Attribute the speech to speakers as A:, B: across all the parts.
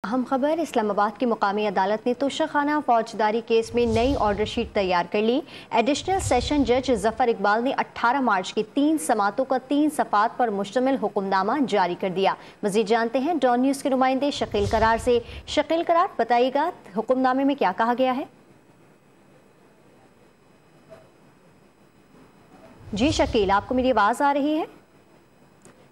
A: अहम खबर इस्लामाबाद की मुकामी अदालत ने तोशाखाना फौजदारी केस में नई ऑर्डर शीट तैयार कर ली। एडिशनल सेशन जज जफर इकबाल ने 18 मार्च की 3 समातों का 3 सफ़ात पर मुश्तमिल हुक्मनामा जारी कर दिया। मजीद जानते हैं डॉन न्यूज़ के नुमाइंदे शकील करार से। शकील करार, बताइएगा हुक्मनामे में क्या कहा गया है? जी शकील, आपको मेरी आवाज़ आ रही है?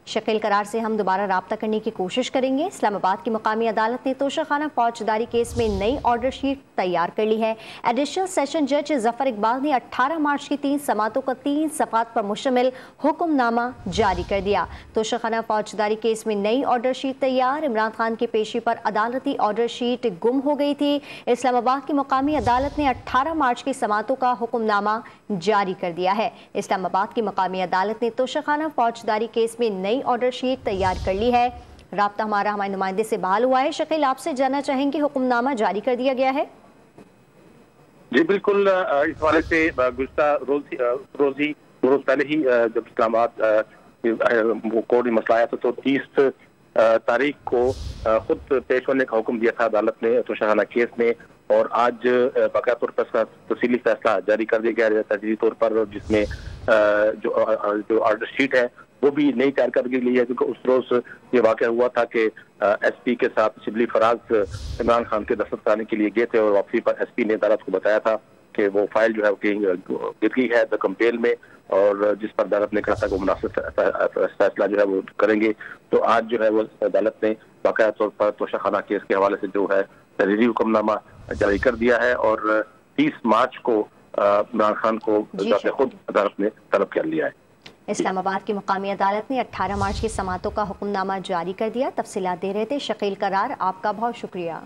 A: शकील करार से हम दोबारा राब्ता करने की कोशिश करेंगे। इस्लामाबाद की मुकामी अदालत ने तोशाखाना फौजदारी केस में नई ऑर्डर शीट तैयार कर ली है। एडिशनल सेशन जज जफर इकबाल ने 18 मार्च की 3 समातों का 3 सफ़ात पर मुश्तमिल हुक्मनामा जारी कर दिया। तोशाखाना फौजदारी केस में नई ऑर्डर शीट तैयार। इमरान खान की पेशी पर अदालती ऑर्डर शीट गुम हो गई थी। इस्लामाबाद की मुकामी अदालत ने 18 मार्च की समातों का हुक्मनामा जारी कर दिया है। इस्लामाबाद की मुकामी अदालत ने तोशाखाना फौजदारी केस में नई ऑर्डर शीट तैयार कर ली है। राब्ता हमारा हमारे नुमाइंदे से बहाल हुआ है। शकील, आपसे जानना चाहेंगे हुक्मनामा जारी कर दिया गया है?
B: जी बिल्कुल, इस हवाले से गुज़श्ता रोज पहले ही जब इस्लामाबाद कोर्ट में मसला आया था तो 30 तारीख को खुद पेश होने का हुक्म दिया था अदालत ने तोशाखाना केस में, और आज बाकायदा तौर पर इसका तफसीली फैसला जारी कर दिया गया तहरीरी तौर पर, जिसमें जो ऑर्डर शीट है वो भी नई तैयार कर ली है, क्योंकि उस रोज ये वाक़या हुआ था कि एसपी के साथ शिबली फराज इमरान खान के दस्तखत कराने के लिए गए थे और वापसी पर एसपी ने अदालत को बताया था कि वो फाइल जो है गिर गई है द कंपेल में, और जिस पर अदालत ने कहा था कि वो मुनासिब फैसला जो है वो करेंगे। तो आज जो है वो अदालत ने बाकायदा तौर पर तोशाखाना केस के हवाले से जो है तहरीरी हुक्मनामा जारी कर दिया है, और 30 मार्च को इमरान खान को खुद अदालत ने तलब कर लिया है।
A: इस्लामाबाद की मुकामी अदालत ने 18 मार्च की समातों का हुक्मनामा जारी कर दिया। तफसीलात दे रहे थे शकील करार, आपका बहुत शुक्रिया।